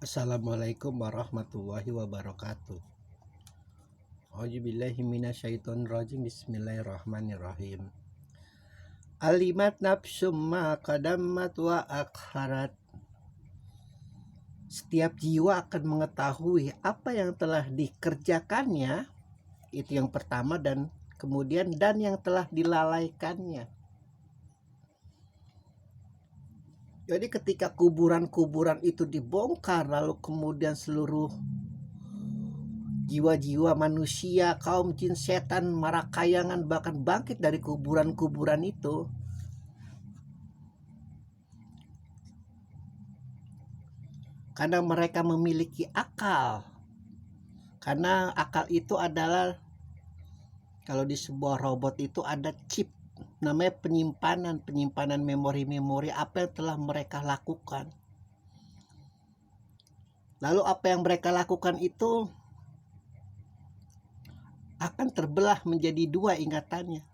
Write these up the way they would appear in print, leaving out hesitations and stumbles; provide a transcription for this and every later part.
Assalamualaikum warahmatullahi wabarakatuh. A'udzubillahi minasyaitonirrajim. Bismillahirrahmanirrahim. Alimat nafsum ma qadammat wa akharat. Setiap jiwa akan mengetahui apa yang telah dikerjakannya, itu yang pertama, dan kemudian yang telah dilalaikannya. Jadi ketika kuburan-kuburan itu dibongkar, lalu kemudian seluruh jiwa-jiwa manusia, kaum jin, setan, marakayangan bahkan bangkit dari kuburan-kuburan itu, karena mereka memiliki akal. Karena akal itu adalah, kalau di sebuah robot itu ada chip, namanya penyimpanan memori-memori apa yang telah mereka lakukan. Lalu apa yang mereka lakukan itu akan terbelah menjadi dua ingatannya.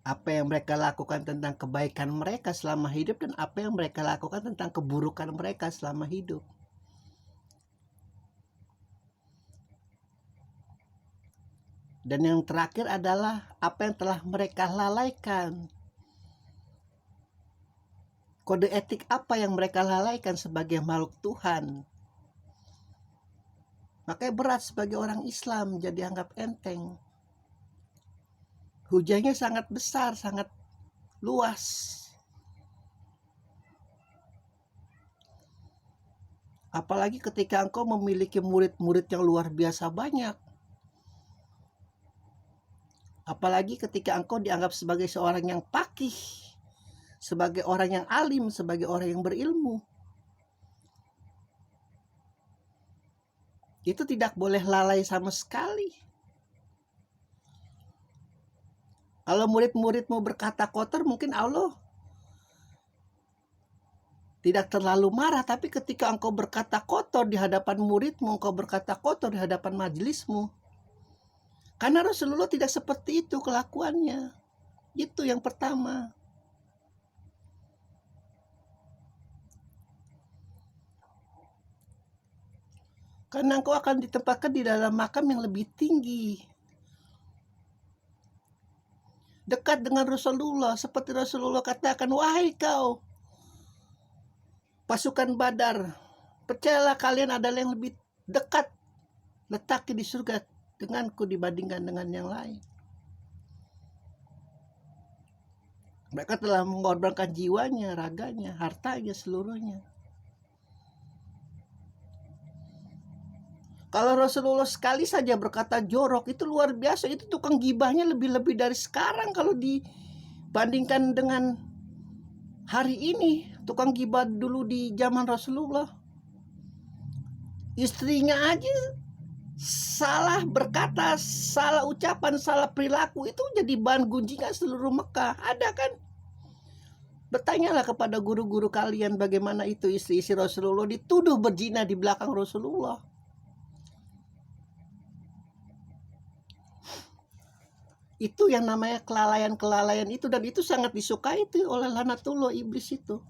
Apa yang mereka lakukan tentang kebaikan mereka selama hidup, dan apa yang mereka lakukan tentang keburukan mereka selama hidup. Dan yang terakhir adalah apa yang telah mereka lalaikan. Kode etik apa yang mereka lalaikan sebagai makhluk Tuhan. Makanya berat sebagai orang Islam, jadi anggap enteng. Hujahnya sangat besar, sangat luas. Apalagi ketika engkau memiliki murid-murid yang luar biasa banyak. Apalagi ketika engkau dianggap sebagai seorang yang faqih, sebagai orang yang alim, sebagai orang yang berilmu. Itu tidak boleh lalai sama sekali. Kalau murid-muridmu berkata kotor, mungkin Allah tidak terlalu marah. Tapi ketika engkau berkata kotor di hadapan muridmu, engkau berkata kotor di hadapan majelismu. Karena Rasulullah tidak seperti itu kelakuannya. Itu yang pertama. Karena engkau akan ditempatkan di dalam makam yang lebih tinggi, dekat dengan Rasulullah. Seperti Rasulullah katakan, wahai kau pasukan Badar, percayalah kalian adalah yang lebih dekat letaknya di surga denganku dibandingkan dengan yang lain. Mereka telah mengorbankan jiwanya, raganya, hartanya, seluruhnya. Kalau Rasulullah sekali saja berkata jorok, itu luar biasa. Itu tukang gibahnya lebih-lebih dari sekarang kalau dibandingkan dengan hari ini. Tukang gibah dulu di zaman Rasulullah, istrinya aja salah berkata, salah ucapan, salah perilaku, itu jadi bahan gunjingan seluruh Mekah. Ada kan? Bertanyalah kepada guru-guru kalian bagaimana itu istri-istri Rasulullah dituduh berzina di belakang Rasulullah. Itu yang namanya kelalaian itu, dan itu sangat disukai itu oleh lanatullah, iblis itu.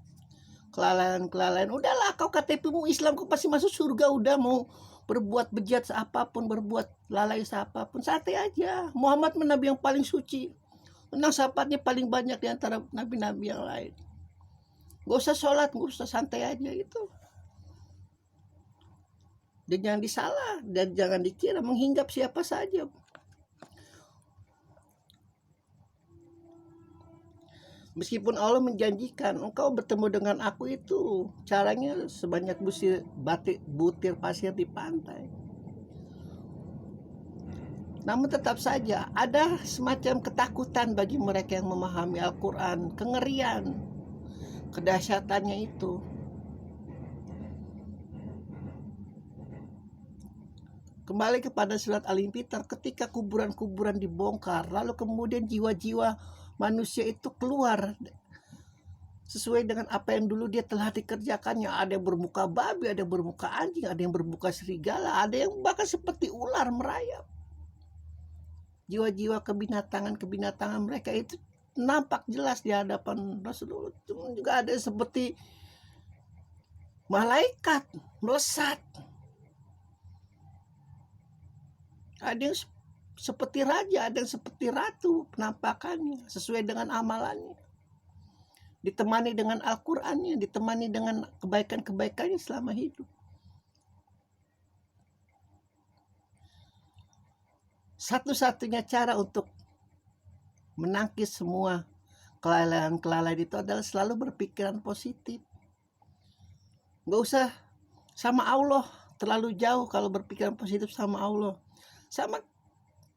Kelalaian. Udahlah, kau KTP-mu Islam, kau pasti masuk surga. Udah, mau berbuat bejat seapapun, berbuat lalai seapapun, santai aja. Muhammad nabi yang paling suci, menang sahabatnya paling banyak di antara nabi-nabi yang lain. Gak usah sholat, gak usah, santai aja itu. Dan jangan disalah, dan jangan dikira menghinggap siapa saja. Meskipun Allah menjanjikan engkau bertemu dengan aku itu caranya sebanyak butir pasir di pantai. Namun tetap saja ada semacam ketakutan bagi mereka yang memahami Al-Quran, kengerian, kedahsyatannya itu. Kembali kepada surat Al-Infitar, ketika kuburan-kuburan dibongkar, lalu kemudian jiwa-jiwa manusia itu keluar sesuai dengan apa yang dulu dia telah dikerjakannya. Ada yang bermuka babi, ada yang bermuka anjing, ada yang bermuka serigala, ada yang bahkan seperti ular merayap. Jiwa-jiwa kebinatangan mereka itu nampak jelas di hadapan Rasulullah. Cuma juga ada seperti malaikat melesat. Ada yang seperti raja, ada yang seperti ratu penampakannya sesuai dengan amalannya. Ditemani dengan Al-Qur'annya, ditemani dengan kebaikan-kebaikannya selama hidup. Satu-satunya cara untuk menangkis semua kelalaian-kelalaian itu adalah selalu berpikiran positif. Gak usah sama Allah terlalu jauh kalau berpikiran positif sama Allah. Sama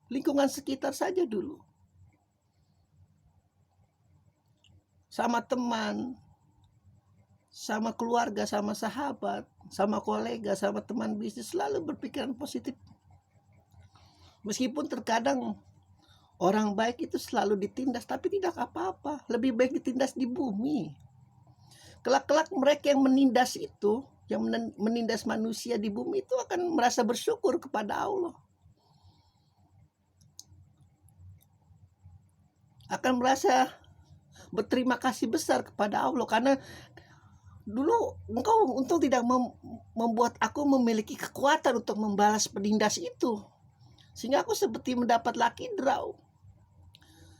lingkungan sekitar saja dulu. Sama teman, sama keluarga, sama sahabat, sama kolega, sama teman bisnis, selalu berpikiran positif. Meskipun terkadang orang baik itu selalu ditindas, tapi tidak apa-apa. Lebih baik ditindas di bumi. Kelak-kelak mereka yang menindas itu, yang menindas manusia di bumi itu akan merasa bersyukur kepada Allah. Akan merasa berterima kasih besar kepada Allah, karena dulu engkau untung tidak membuat aku memiliki kekuatan untuk membalas penindas itu, sehingga aku seperti mendapat lucky draw.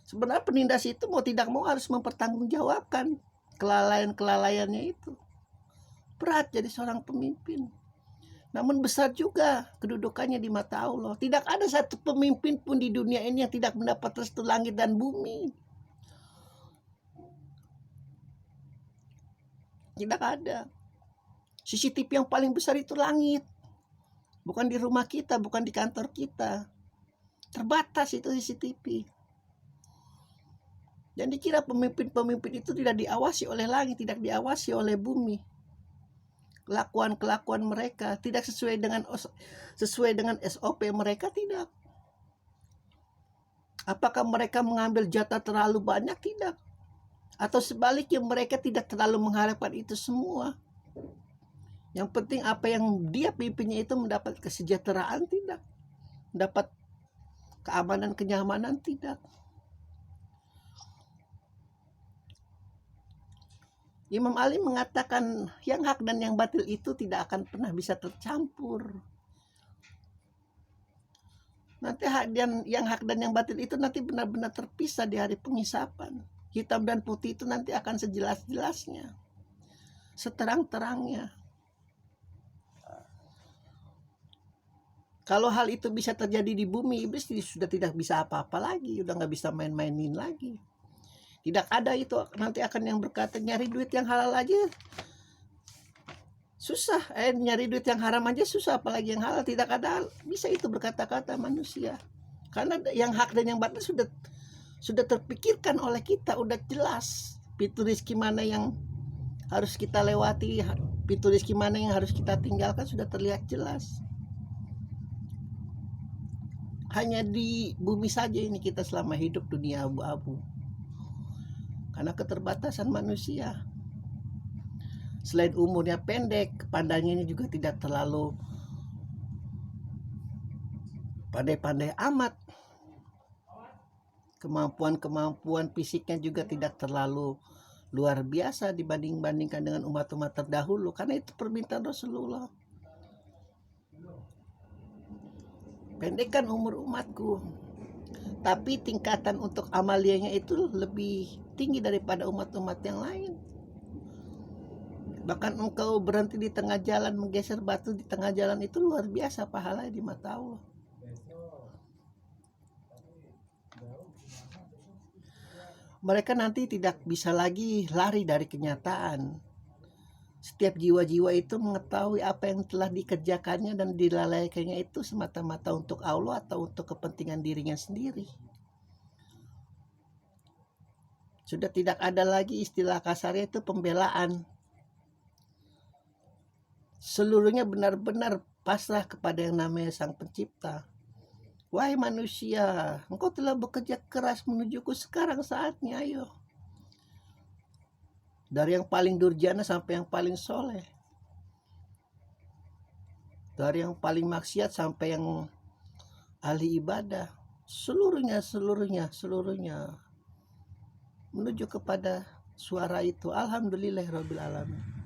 Sebenarnya penindas itu mau tidak mau harus mempertanggungjawabkan kelalaian-kelalaiannya itu. Berat jadi seorang pemimpin. Namun besar juga kedudukannya di mata Allah. Tidak ada satu pemimpin pun di dunia ini yang tidak mendapat restu langit dan bumi. Tidak ada. CCTV yang paling besar itu langit. Bukan di rumah kita, bukan di kantor kita. Terbatas itu CCTV. Dan dikira pemimpin-pemimpin itu tidak diawasi oleh langit, tidak diawasi oleh bumi. Kelakuan-kelakuan mereka tidak sesuai dengan SOP mereka, tidak. Apakah mereka mengambil jatah terlalu banyak? Tidak. Atau sebaliknya mereka tidak terlalu mengharapkan itu semua. Yang penting apa yang dia pimpinnya itu mendapat kesejahteraan, tidak. Mendapat keamanan, kenyamanan, tidak. Imam Ali mengatakan yang hak dan yang batil itu tidak akan pernah bisa tercampur. Nanti yang hak dan yang batil itu nanti benar-benar terpisah di hari penghisapan. Hitam dan putih itu nanti akan sejelas-jelasnya, seterang-terangnya. Kalau hal itu bisa terjadi di bumi, iblis sudah tidak bisa apa-apa lagi, udah nggak bisa main-mainin lagi. Tidak ada itu, nanti akan yang berkata nyari duit yang halal aja susah, nyari duit yang haram aja susah, apalagi yang halal. Tidak ada bisa itu berkata-kata manusia, karena yang hak dan yang batil sudah terpikirkan oleh kita, udah jelas pintu rezeki mana yang harus kita lewati, pintu rezeki mana yang harus kita tinggalkan, sudah terlihat jelas. Hanya di bumi saja ini kita selama hidup dunia abu-abu karena keterbatasan manusia. Selain umurnya pendek, pandangnya juga tidak terlalu pandai-pandai amat. Kemampuan fisiknya juga tidak terlalu luar biasa dibandingkan dengan umat-umat terdahulu, karena itu permintaan Rasulullah. Pendekkan umur umatku, tapi tingkatan untuk amalianya itu lebih tinggi daripada umat-umat yang lain. Bahkan engkau berhenti di tengah jalan, menggeser batu di tengah jalan, itu luar biasa pahalanya di mata Allah. Mereka nanti tidak bisa lagi lari dari kenyataan. Setiap jiwa-jiwa itu mengetahui apa yang telah dikerjakannya dan dilalaikannya itu semata-mata untuk Allah atau untuk kepentingan dirinya sendiri. Sudah tidak ada lagi istilah kasarnya itu pembelaan. Seluruhnya benar-benar pasrah kepada yang namanya Sang Pencipta. Wahai manusia, engkau telah bekerja keras menujuku, sekarang saatnya ayo. Dari yang paling durjana sampai yang paling soleh, dari yang paling maksiat sampai yang ahli ibadah, seluruhnya menuju kepada suara itu. Alhamdulillahirabbil alamin.